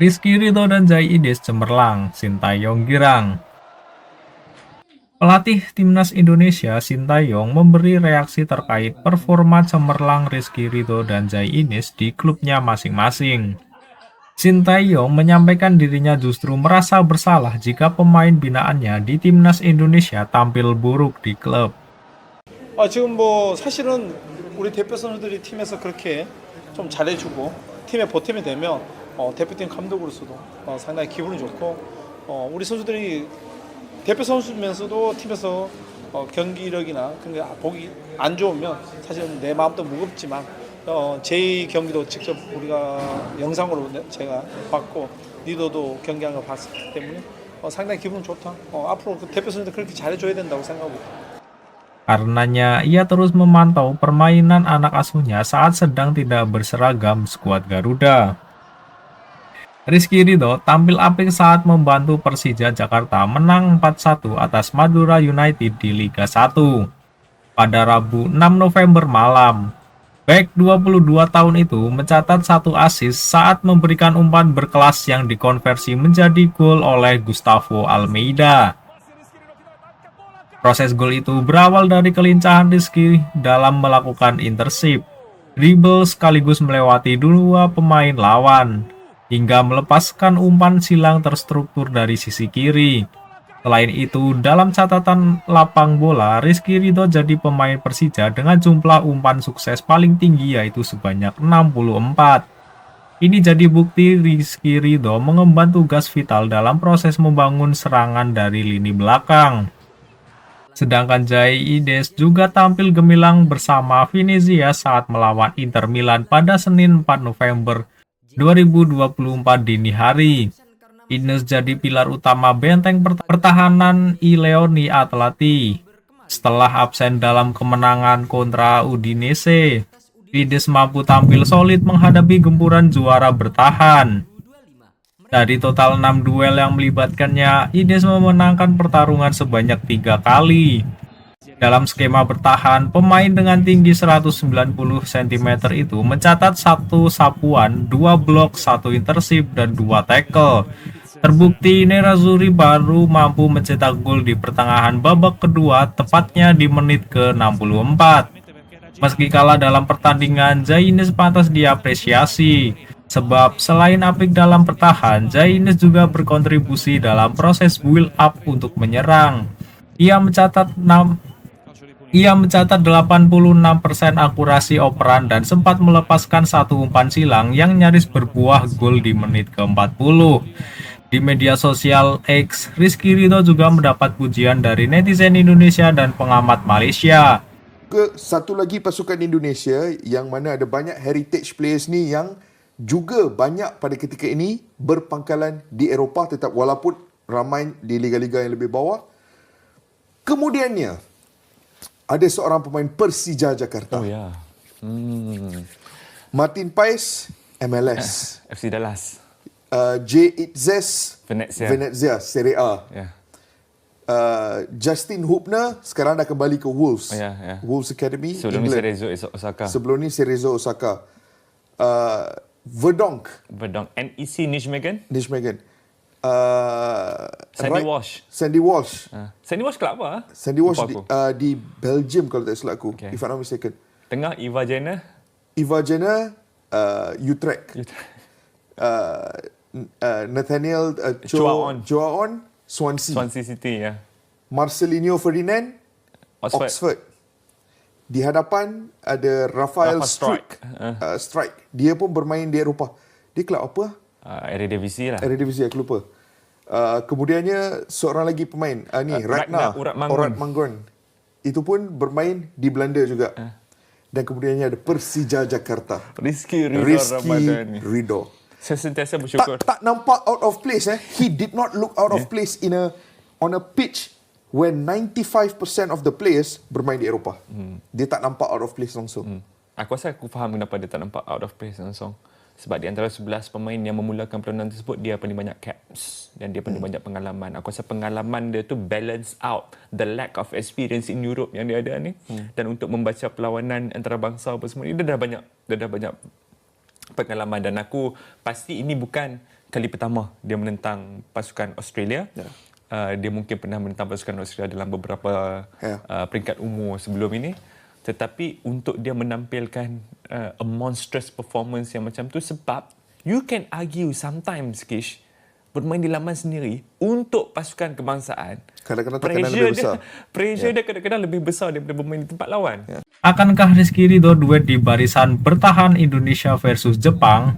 Rizky Ridho dan Zai Idis cemerlang, Sintayong girang. Pelatih Timnas Indonesia Sintayong memberi reaksi terkait performa cemerlang Rizky Ridho dan Zai Idis di klubnya masing-masing. Sintayong menyampaikan dirinya justru merasa bersalah jika pemain binaannya di Timnas Indonesia tampil buruk di klub. 지금 사실은 우리 대표 선수들이 팀에서 그렇게 좀 잘해주고 팀에 보탬이 되면 대표팀 감독으로서도 상당히 기분이 좋고 우리 선수들이 대표 선수면서도 팀에서 경기력이나 그런 게 보기 안 좋으면 사실은 내 마음도 무겁지만 제 경기도 직접 우리가 영상으로 제가 봤고 리더도 경기한 걸 봤기 때문에 상당히 기분 좋다. 앞으로 그 대표 선수들 그렇게 잘해줘야 된다고 생각하고 있다. Karenanya, ia terus memantau permainan anak asuhnya saat sedang tidak berseragam skuad Garuda. Rizky Ridho tampil apik saat membantu Persija Jakarta menang 4-1 atas Madura United di Liga 1 pada Rabu 6 November malam. Bek 22 tahun itu mencatat satu assist saat memberikan umpan berkelas yang dikonversi menjadi gol oleh Gustavo Almeida. Proses gol itu berawal dari kelincahan Rizky dalam melakukan intercept, dribble sekaligus melewati dua pemain lawan, hingga melepaskan umpan silang terstruktur dari sisi kiri. Selain itu, dalam catatan lapang bola, Rizky Ridho jadi pemain Persija dengan jumlah umpan sukses paling tinggi yaitu sebanyak 64. Ini jadi bukti Rizky Ridho mengemban tugas vital dalam proses membangun serangan dari lini belakang. Sedangkan Zai Idis juga tampil gemilang bersama Venezia saat melawan Inter Milan pada Senin 4 November 2024 dini hari. Idis jadi pilar utama benteng pertahanan I Leoni Atleti. Setelah absen dalam kemenangan kontra Udinese, Idis mampu tampil solid menghadapi gempuran juara bertahan. Dari total 6 duel yang melibatkannya, Idis memenangkan pertarungan sebanyak 3 kali. Dalam skema bertahan, pemain dengan tinggi 190 cm itu mencatat 1 sapuan, 2 blok, 1 intercept, dan 2 tackle. Terbukti Nerazzurri baru mampu mencetak gol di pertengahan babak kedua, tepatnya di menit ke-64. Meski kalah dalam pertandingan, Zai Idis pantas diapresiasi. Sebab selain apik dalam bertahan, Zai Idis juga berkontribusi dalam proses build up untuk menyerang. Ia mencatat 86% akurasi operan dan sempat melepaskan satu umpan silang yang nyaris berbuah gol di menit ke-40. Di media sosial X, Rizky Ridho juga mendapat pujian dari netizen Indonesia dan pengamat Malaysia. Satu lagi pasukan Indonesia yang mana ada banyak heritage players ni yang juga banyak pada ketika ini berpangkalan di Eropah tetap walaupun ramai di liga-liga yang lebih bawah. Kemudiannya ada seorang pemain Persija Jakarta. Oh ya. Martin Paes, MLS. FC Dallas. J. Itzes, Venezia. Serie A. Ya. Justin Hubner sekarang dah kembali ke Wolves. Wolves Academy, Sebelum England. ni Cerezo Osaka. Sebelum ni Cerezo Osaka. Verdonk, NEC Nijmegen. Sandy Walsh. Sandy Walsh. Sandy Walsh kelab apa? Sandy Walsh Lupa aku. di Belgium kalau tak silap aku. Okay. If I'm not mistaken. Tengah Iva Jenner. Utrecht. Nathaniel Choaon, Swansea City, ya. Marcelinho Ferdinand, Oxford. Di hadapan ada Rafael Struijk. Strike. Dia pun bermain di Eropah. Dia kelab apa? Eredivisie lah. Eredivisie, aku lupa. Kemudiannya seorang lagi pemain, Ragnar Orat Manggon. Itu pun bermain di Belanda juga. Dan kemudiannya ada Persija Jakarta. Rizky Ridho. Saya sentiasa bersyukur. Tak nampak out of place. He did not look out of place on a pitch when 95% of the players bermain di Eropah. Dia tak nampak out of place langsung. Aku rasa aku faham kenapa dia tak nampak out of place langsung. Sebab di antara 11 pemain yang memulakan perlawanan tersebut, dia paling banyak caps dan dia paling banyak pengalaman. Aku rasa pengalaman dia tu balance out the lack of experience in Europe yang dia ada ni. Dan untuk membaca perlawanan antarabangsa apa semua ni, dia dah banyak pengalaman. Dan aku pasti ini bukan kali pertama dia menentang pasukan Australia. Dia mungkin pernah menentang pasukan Australia dalam beberapa peringkat umur sebelum ini. Tetapi untuk dia menampilkan a monstrous performance yang macam tu, sebab you can argue sometimes, Kish, bermain di laman sendiri untuk pasukan kebangsaan, Kadang-kadang tekanan lebih besar. Pressure dia kadang-kadang lebih besar daripada bermain di tempat lawan. Akankah Rizky Ridho duet di barisan bertahan Indonesia versus Jepang